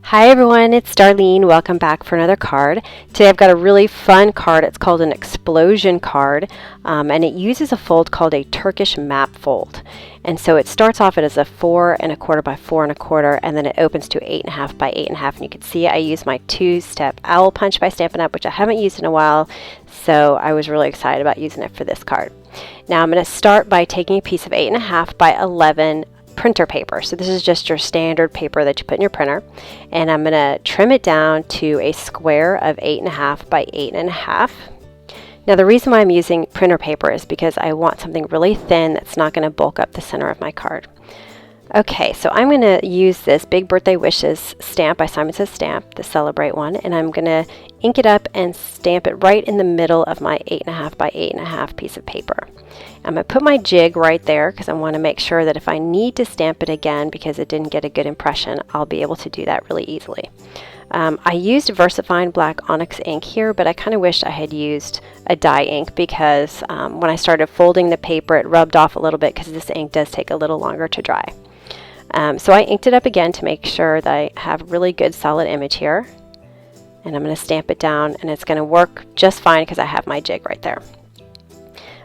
Hi everyone, it's Darlene. Welcome back for another card. Today I've got a really fun card. It's called an explosion card, and it uses a fold called a Turkish map fold. And so it starts off as a 4 1/4 by 4 1/4, and then it opens to 8 1/2 by 8 1/2. And you can see I use my 2-step owl punch by Stampin' Up, which I haven't used in a while, so I was really excited about using it for this card. Now I'm going to start by taking a piece of 8 1/2 by 11 printer paper. So this is just your standard paper that you put in your printer, and I'm going to trim it down to a square of 8 1/2 by 8 1/2. Now the reason why I'm using printer paper is because I want something really thin that's not going to bulk up the center of my card. Okay, so I'm going to use this Big Birthday Wishes stamp by Simon Says Stamp, the Celebrate one, and I'm going to ink it up and stamp it right in the middle of my 8 1/2 by 8 1/2 piece of paper. I'm going to put my jig right there because I want to make sure that if I need to stamp it again because it didn't get a good impression, I'll be able to do that really easily. I used VersaFine Black Onyx ink here, but I kind of wish I had used a dye ink because when I started folding the paper, it rubbed off a little bit because this ink does take a little longer to dry. So I inked it up again to make sure that I have a really good solid image here. And I'm going to stamp it down, and it's going to work just fine because I have my jig right there.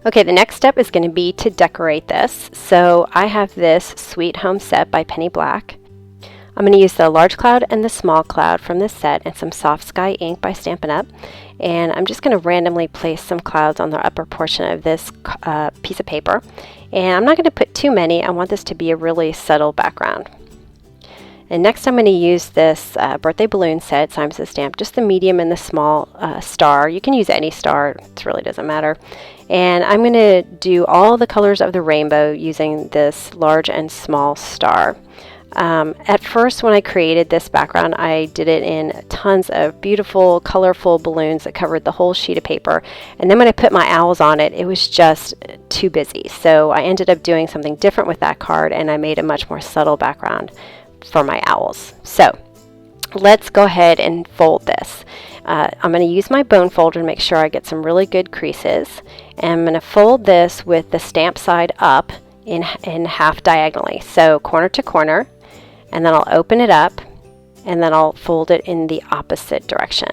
Okay, the next step is going to be to decorate this. So I have this Sweet Home set by Penny Black. I'm going to use the large cloud and the small cloud from this set and some Soft Sky ink by Stampin' Up. And I'm just going to randomly place some clouds on the upper portion of this piece of paper. And I'm not going to put too many. I want this to be a really subtle background. And next I'm going to use this birthday balloon set, Simon Says Stamp, just the medium and the small star. You can use any star, it really doesn't matter. And I'm going to do all the colors of the rainbow using this large and small star. At first when I created this background, I did it in tons of beautiful, colorful balloons that covered the whole sheet of paper. And then when I put my owls on it, it was just too busy. So I ended up doing something different with that card, and I made a much more subtle background for my owls. So let's go ahead and fold this. I'm going to use my bone folder to make sure I get some really good creases. And I'm going to fold this with the stamp side up in half diagonally. So corner to corner. And then I'll open it up, and then I'll fold it in the opposite direction.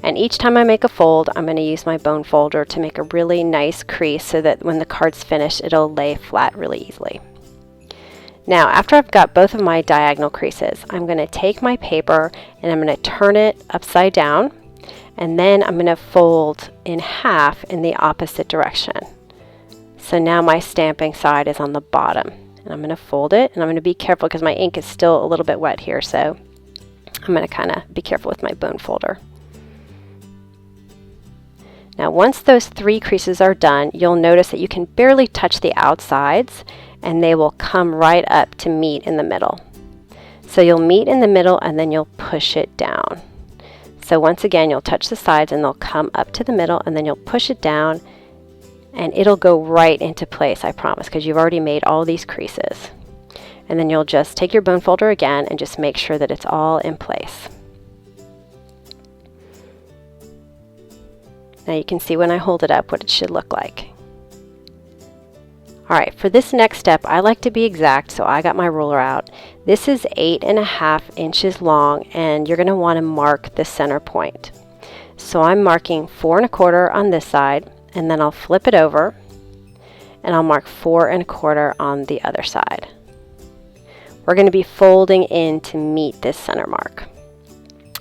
And each time I make a fold, I'm going to use my bone folder to make a really nice crease so that when the card's finished, it'll lay flat really easily. Now, after I've got both of my diagonal creases, I'm going to take my paper and I'm going to turn it upside down, and then I'm going to fold in half in the opposite direction. So now my stamping side is on the bottom. And I'm going to fold it, and I'm going to be careful because my ink is still a little bit wet here, so I'm going to kind of be careful with my bone folder. Now once those 3 creases are done, you'll notice that you can barely touch the outsides, and they will come right up to meet in the middle. So you'll meet in the middle, and then you'll push it down. So once again, you'll touch the sides, and they'll come up to the middle, and then you'll push it down, and it'll go right into place, I promise, because you've already made all these creases. And then you'll just take your bone folder again and just make sure that it's all in place. Now you can see when I hold it up what it should look like. Alright, for this next step, I like to be exact, so I got my ruler out. This is 8 1/2 inches long, and you're going to want to mark the center point. So I'm marking 4 1/4 on this side, and then I'll flip it over, and I'll mark 4 1/4 on the other side. We're going to be folding in to meet this center mark.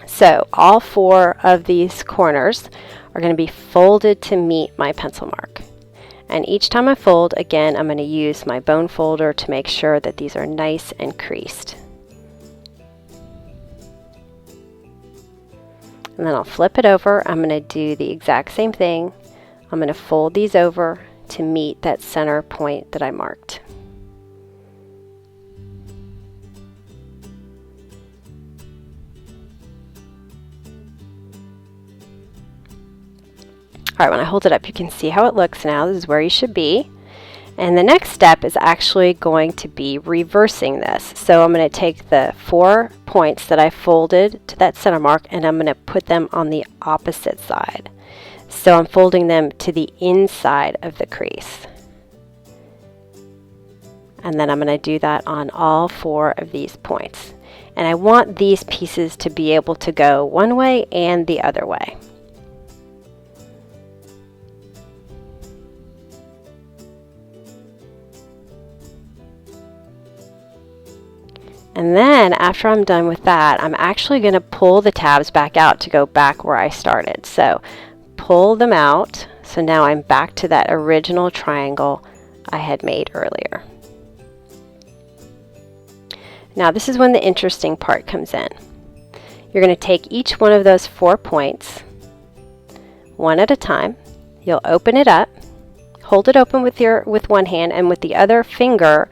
So all 4 of these corners are going to be folded to meet my pencil mark. And each time I fold, again, I'm going to use my bone folder to make sure that these are nice and creased. And then I'll flip it over. I'm going to do the exact same thing. I'm going to fold these over to meet that center point that I marked. Alright, when I hold it up, you can see how it looks now. This is where you should be. And the next step is actually going to be reversing this. So I'm going to take the 4 points that I folded to that center mark, and I'm going to put them on the opposite side. So I'm folding them to the inside of the crease. And then I'm going to do that on all 4 of these points. And I want these pieces to be able to go one way and the other way. And then after I'm done with that, I'm actually going to pull the tabs back out to go back where I started. So pull them out. So now I'm back to that original triangle I had made earlier. Now this is when the interesting part comes in. You're going to take each one of those 4 points, one at a time. You'll open it up, hold it open with one hand, and with the other finger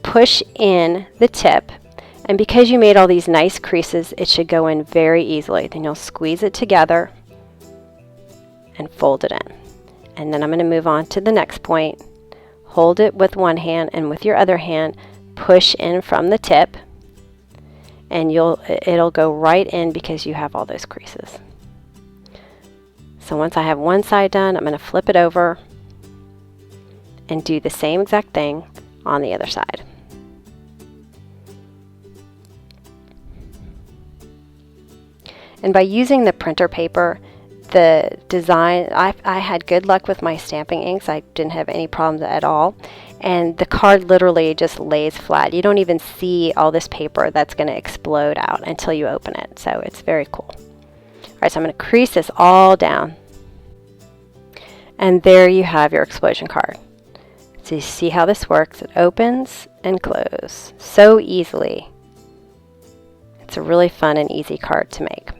push in the tip, and because you made all these nice creases, it should go in very easily. Then you'll squeeze it together and fold it in. And then I'm going to move on to the next point. Hold it with one hand, and with your other hand push in from the tip, and it'll go right in because you have all those creases. So once I have one side done, I'm going to flip it over and do the same exact thing on the other side. And by using the printer paper, the design, I had good luck with my stamping inks. I didn't have any problems at all. And the card literally just lays flat. You don't even see all this paper that's going to explode out until you open it. So it's very cool. All right, so I'm going to crease this all down. And there you have your explosion card. So you see how this works. It opens and closes so easily. It's a really fun and easy card to make.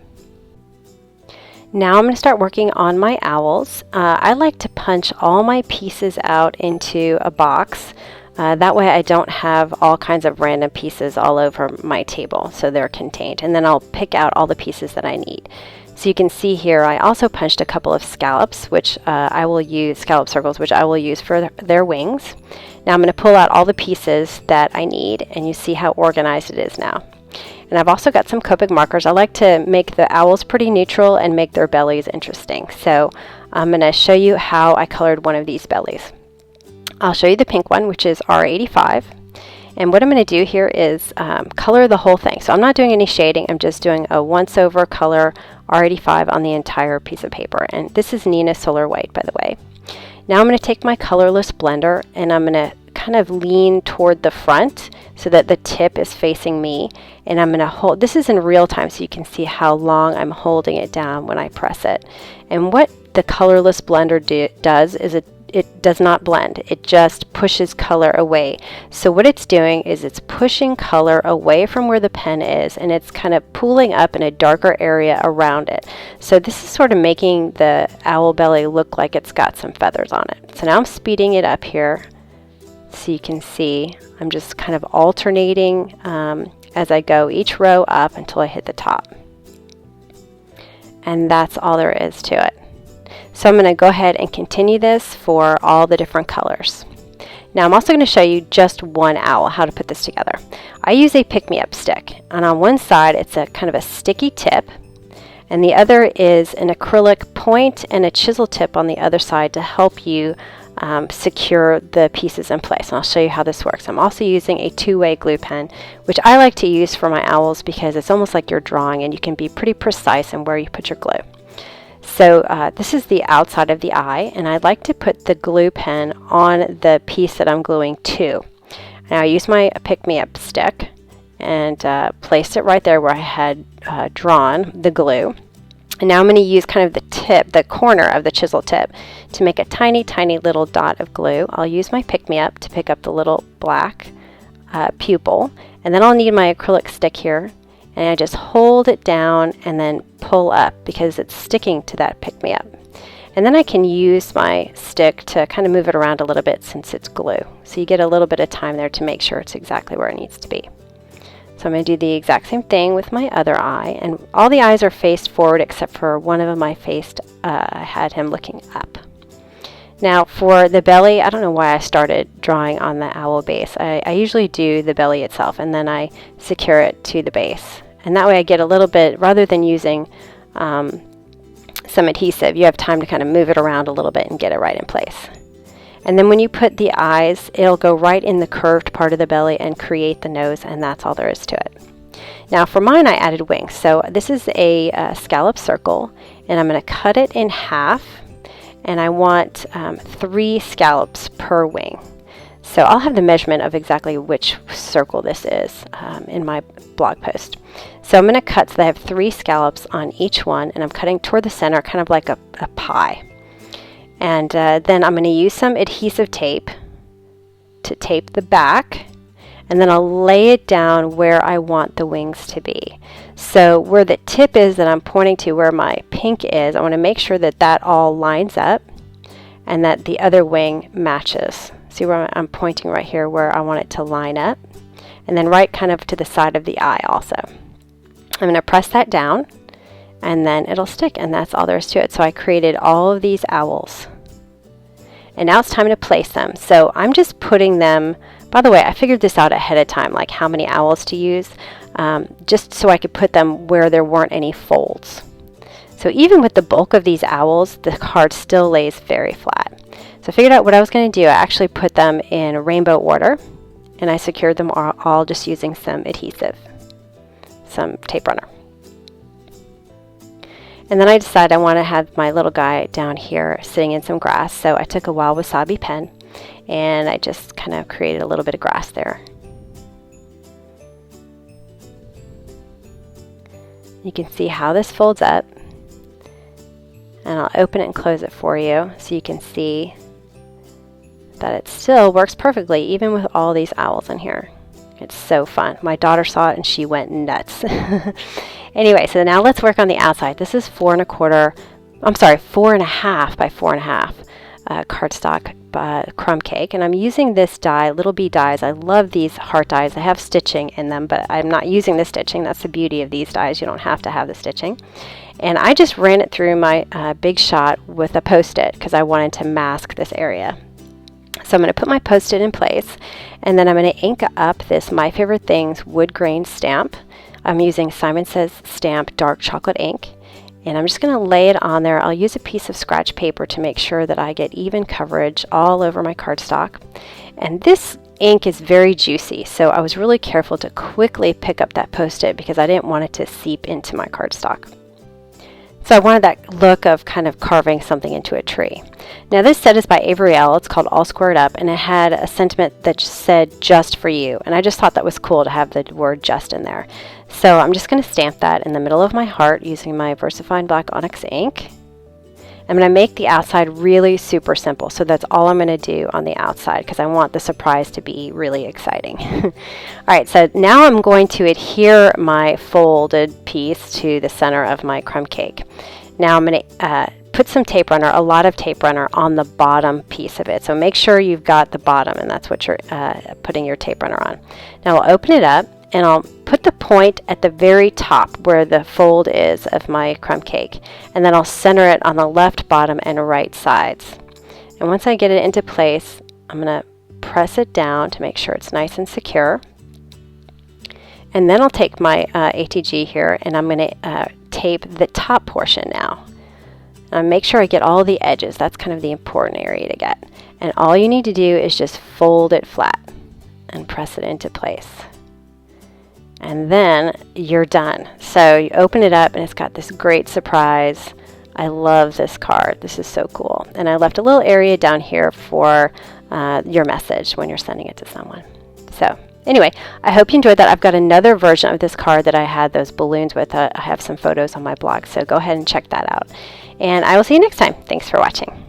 Now I'm going to start working on my owls. I like to punch all my pieces out into a box. That way I don't have all kinds of random pieces all over my table, so they're contained. And then I'll pick out all the pieces that I need. So you can see here I also punched a couple of scallops, which I will use, scallop circles, which I will use for their wings. Now I'm going to pull out all the pieces that I need, and you see how organized it is now. And I've also got some Copic markers. I like to make the owls pretty neutral and make their bellies interesting. So I'm going to show you how I colored one of these bellies. I'll show you the pink one, which is R85. And what I'm going to do here is color the whole thing. So I'm not doing any shading. I'm just doing a once-over color R85 on the entire piece of paper. And this is Nina Solar White, by the way. Now I'm going to take my colorless blender and I'm going to kind of lean toward the front so that the tip is facing me, and I'm going to hold, this is in real time so you can see how long I'm holding it down when I press it. And what the colorless blender does is it does not blend, it just pushes color away. So what it's doing is it's pushing color away from where the pen is, and it's kind of pooling up in a darker area around it. So this is sort of making the owl belly look like it's got some feathers on it. So now I'm speeding it up here so you can see I'm just kind of alternating as I go each row up until I hit the top. And that's all there is to it. So I'm going to go ahead and continue this for all the different colors. Now I'm also going to show you just one owl, how to put this together. I use a pick-me-up stick, and on one side it's a kind of a sticky tip, and the other is an acrylic point and a chisel tip on the other side to help you secure the pieces in place. And I'll show you how this works. I'm also using a two-way glue pen, which I like to use for my owls because it's almost like you're drawing and you can be pretty precise in where you put your glue. So this is the outside of the eye, and I'd like to put the glue pen on the piece that I'm gluing to. Now I use my pick-me-up stick and placed it right there where I had drawn the glue. And now I'm going to use kind of the tip, the corner of the chisel tip, to make a tiny, tiny little dot of glue. I'll use my pick-me-up to pick up the little black pupil, and then I'll need my acrylic stick here, and I just hold it down and then pull up because it's sticking to that pick-me-up. And then I can use my stick to kind of move it around a little bit since it's glue. So you get a little bit of time there to make sure it's exactly where it needs to be. So I'm going to do the exact same thing with my other eye, and all the eyes are faced forward except for one of them I had him looking up. Now for the belly, I don't know why I started drawing on the owl base. I usually do the belly itself and then I secure it to the base. And that way I get a little bit, rather than using some adhesive, you have time to kind of move it around a little bit and get it right in place. And then when you put the eyes, it'll go right in the curved part of the belly and create the nose, and that's all there is to it. Now for mine, I added wings. So this is a scallop circle, and I'm going to cut it in half, and I want 3 scallops per wing. So I'll have the measurement of exactly which circle this is in my blog post. So I'm going to cut so that I have 3 scallops on each one, and I'm cutting toward the center, kind of like a pie. And then I'm going to use some adhesive tape to tape the back, and then I'll lay it down where I want the wings to be. So where the tip is that I'm pointing to, where my pink is, I want to make sure that that all lines up and that the other wing matches. See where I'm pointing right here, where I want it to line up, and then right kind of to the side of the eye also. I'm going to press that down, and then it'll stick, and that's all there is to it. So I created all of these owls, and now it's time to place them. So I'm just putting them, by the way, I figured this out ahead of time, like how many owls to use, just so I could put them where there weren't any folds. So even with the bulk of these owls, the card still lays very flat. So I figured out what I was going to do. I actually put them in rainbow order, and I secured them all just using some adhesive, some tape runner. And then I decided I want to have my little guy down here sitting in some grass. So I took a wild wasabi pen, and I just kind of created a little bit of grass there. You can see how this folds up, and I'll open it and close it for you so you can see that it still works perfectly even with all these owls in here. It's so fun. My daughter saw it and she went nuts. Anyway, so now let's work on the outside. This is 4 1/4, I'm sorry, 4.5 by 4.5 cardstock crumb cake, and I'm using this die, Little Bee dies. I love these heart dies. I have stitching in them, but I'm not using the stitching. That's the beauty of these dies. You don't have to have the stitching. And I just ran it through my Big Shot with a Post-it because I wanted to mask this area. So I'm going to put my Post-it in place, and then I'm going to ink up this My Favorite Things wood grain stamp. I'm using Simon Says Stamp dark chocolate ink, and I'm just going to lay it on there. I'll use a piece of scratch paper to make sure that I get even coverage all over my cardstock. And this ink is very juicy, so I was really careful to quickly pick up that Post-it because I didn't want it to seep into my cardstock. So I wanted that look of kind of carving something into a tree. Now this set is by Avery Elle. It's called All Squared Up, and it had a sentiment that said just for you. And I just thought that was cool to have the word just in there. So I'm just going to stamp that in the middle of my heart using my VersaFine Black Onyx ink. I'm going to make the outside really super simple. So that's all I'm going to do on the outside because I want the surprise to be really exciting. All right, so now I'm going to adhere my folded piece to the center of my crumb cake. Now I'm going to put some tape runner, a lot of tape runner on the bottom piece of it. So make sure you've got the bottom, and that's what you're putting your tape runner on. Now I'll open it up, and I'll put the point at the very top where the fold is of my crumb cake, and then I'll center it on the left, bottom, and right sides. And once I get it into place, I'm going to press it down to make sure it's nice and secure. And then I'll take my ATG here, and I'm going to tape the top portion now. And make sure I get all the edges. That's kind of the important area to get. And all you need to do is just fold it flat and press it into place. And then you're done. So you open it up, and it's got this great surprise. I love this card. This is so cool. And I left a little area down here for your message when you're sending it to someone. So anyway, I hope you enjoyed that. I've got another version of this card that I had those balloons with. I have some photos on my blog, so go ahead and check that out. And I will see you next time. Thanks for watching.